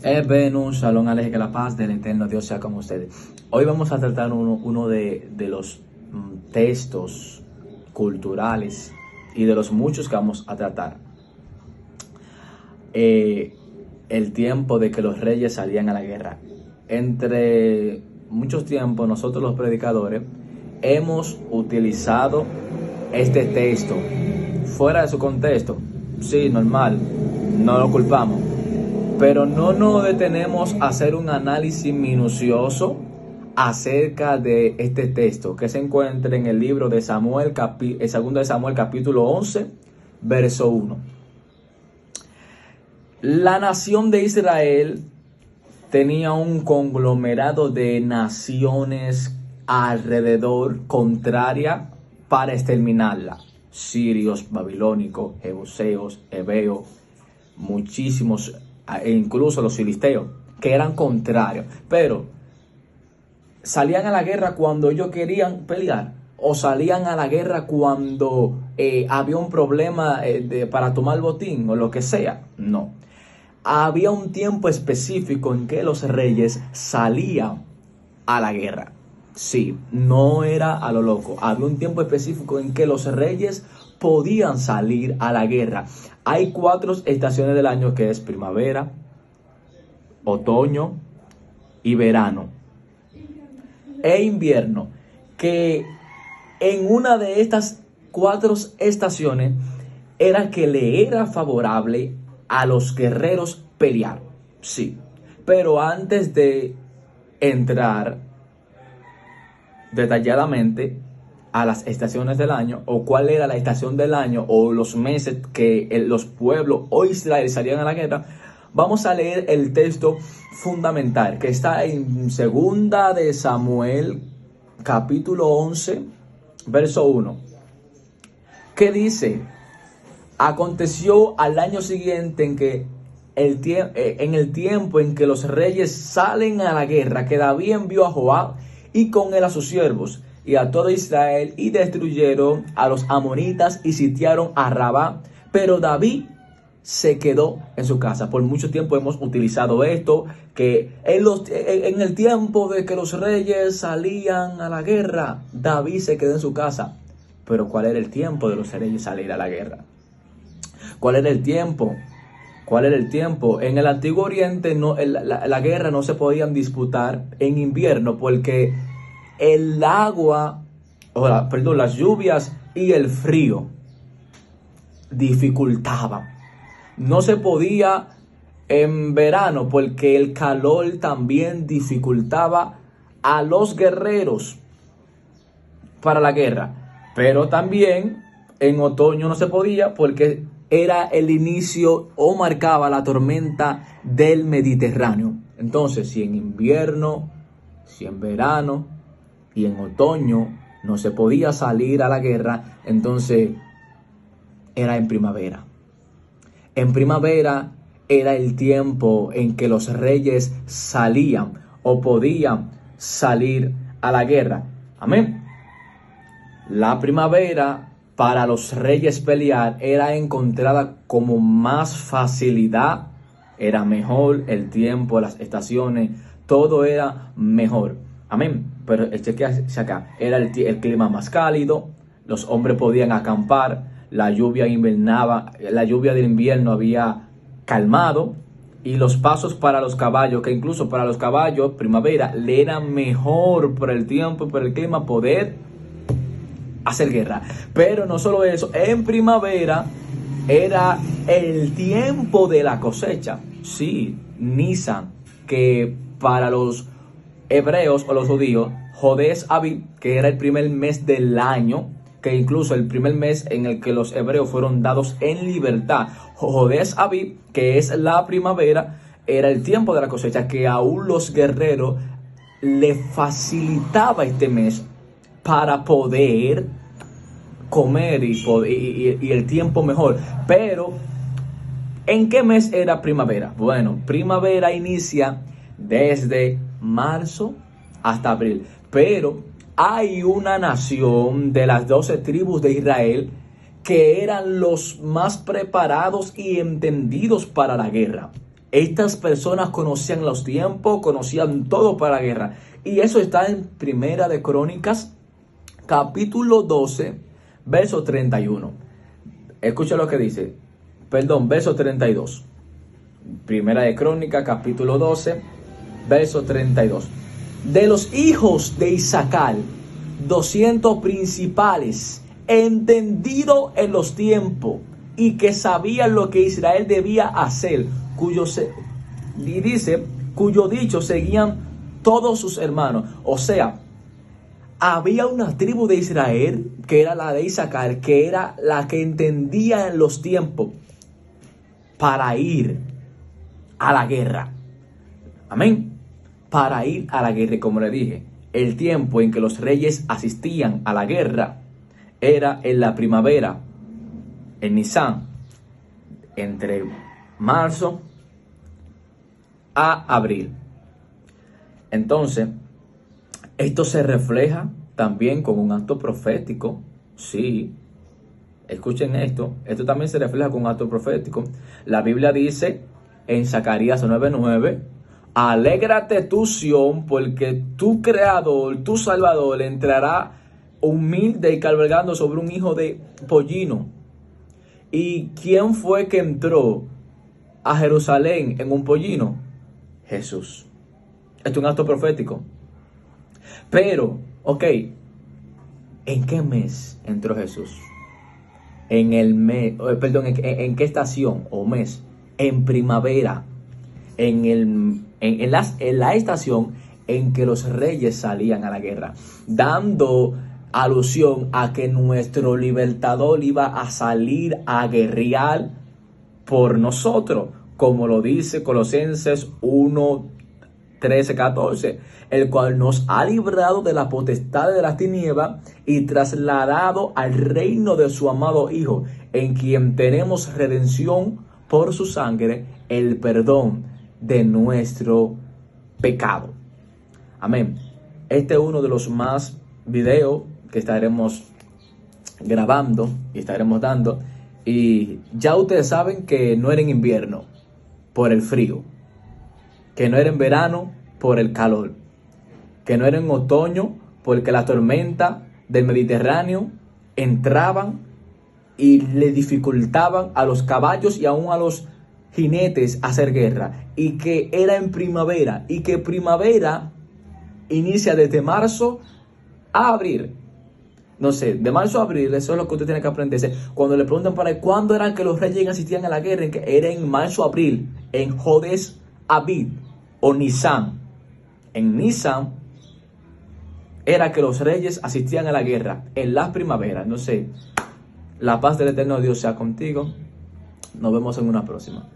Venus, Shalom, Aleje, que la paz del eterno Dios sea con ustedes. Hoy vamos a tratar uno de los textos culturales y de los muchos que vamos a tratar. El tiempo de que los reyes salían a la guerra. Entre muchos tiempos, nosotros los predicadores hemos utilizado este texto fuera de su contexto. Sí, normal, no lo culpamos. Pero no nos detenemos a hacer un análisis minucioso acerca de este texto que se encuentra en el libro de Samuel, el segundo de Samuel, capítulo 11, verso 1. La nación de Israel tenía un conglomerado de naciones alrededor contraria para exterminarla. Sirios, babilónicos, jebuseos, heveos, muchísimos, e incluso los filisteos, que eran contrarios, pero salían a la guerra cuando ellos querían pelear, o salían a la guerra cuando había un problema para tomar botín o lo que sea. No, había un tiempo específico en que los reyes salían a la guerra. Sí, no era a lo loco. Había un tiempo específico en que los reyes podían salir a la guerra. Hay 4 estaciones del año, que es primavera, otoño y verano e invierno, que en una de estas 4 estaciones era que le era favorable a los guerreros pelear. Sí, pero antes de entrar detalladamente a las estaciones del año, o cuál era la estación del año, o los meses que los pueblos o Israel salían a la guerra, vamos a leer el texto fundamental que está en segunda de Samuel, capítulo 11, verso 1, que dice: aconteció al año siguiente en el tiempo en que los reyes salen a la guerra, que David envió a Joab y con él a sus siervos y a todo Israel, y destruyeron a los amonitas y sitiaron a Rabá, pero David se quedó en su casa. Por mucho tiempo hemos utilizado esto, que en el tiempo de que los reyes salían a la guerra, David se quedó en su casa. Pero ¿cuál era el tiempo de los reyes salir a la guerra? ¿Cuál era el tiempo? ¿Cuál era el tiempo? En el Antiguo Oriente la guerra no se podían disputar en invierno, porque el agua, las lluvias y el frío dificultaban. No se podía en verano porque el calor también dificultaba a los guerreros para la guerra. Pero también en otoño no se podía porque era el inicio o marcaba la tormenta del Mediterráneo. Entonces, si en invierno, si en verano y en otoño no se podía salir a la guerra, entonces era en primavera. En primavera era el tiempo en que los reyes salían o podían salir a la guerra. Amén. La primavera para los reyes pelear era encontrada como más facilidad, era mejor el tiempo, las estaciones, todo era mejor. Amén. Pero chequease acá, era el clima más cálido, los hombres podían acampar, la lluvia del invierno había calmado, y los pasos para los caballos, que incluso para los caballos, primavera, le era mejor por el tiempo y por el clima poder hacer guerra. Pero no solo eso, en primavera era el tiempo de la cosecha. Sí, Nisan, que para los hebreos o los judíos, Jodes Abib, que era el primer mes del año, que incluso el primer mes en el que los hebreos fueron dados en libertad, Jodes Abib, que es la primavera, era el tiempo de la cosecha, que aún los guerreros le facilitaba este mes para poder comer y el tiempo mejor. Pero ¿en qué mes era primavera? Bueno, primavera inicia desde marzo hasta abril, pero hay una nación de las 12 tribus de Israel que eran los más preparados y entendidos para la guerra. Estas personas conocían los tiempos, conocían todo para la guerra. Y eso está en Primera de Crónicas, capítulo 12, verso 31. Escucha lo que dice. Perdón, verso 32. Primera de Crónicas, capítulo 12, verso 32. De los hijos de Isaacar, 200 principales, entendido en los tiempos y que sabían lo que Israel debía hacer, cuyo dicho seguían todos sus hermanos. O sea, había una tribu de Israel que era la de Isaacar, que era la que entendía en los tiempos para ir a la guerra. Amén. Para ir a la guerra. Y como le dije, el tiempo en que los reyes asistían a la guerra era en la primavera, en Nisan, entre marzo a abril. Entonces, esto se refleja también con un acto profético. Sí, escuchen esto. Esto también se refleja con un acto profético. La Biblia dice en Zacarías 9:9: alégrate tú, Sión, porque tu Creador, tu Salvador, entrará humilde y cabalgando sobre un hijo de pollino. ¿Y quién fue que entró a Jerusalén en un pollino? Jesús. Esto es un acto profético. Pero, ok, ¿en qué mes entró Jesús? En el mes, ¿en qué estación o mes? En primavera. En la estación en que los reyes salían a la guerra, dando alusión a que nuestro libertador iba a salir a guerrear por nosotros, como lo dice Colosenses 1:13-14, el cual nos ha librado de la potestad de las tinieblas y trasladado al reino de su amado Hijo, en quien tenemos redención por su sangre, el perdón de nuestro pecado. Amén. Este es uno de los más videos que estaremos grabando y estaremos dando. Y ya ustedes saben que no era en invierno por el frío, que no era en verano por el calor, que no era en otoño porque las tormentas del Mediterráneo entraban y le dificultaban a los caballos y aún a los jinetes hacer guerra, y que era en primavera, y que primavera inicia desde marzo a abril. No sé, de marzo a abril, eso es lo que usted tiene que aprenderse. Cuando le preguntan para cuándo eran que los reyes asistían a la guerra, era en marzo a abril, en Jodes Abid o Nisan. En Nisan era que los reyes asistían a la guerra, en las primaveras. No sé, la paz del eterno Dios sea contigo. Nos vemos en una próxima.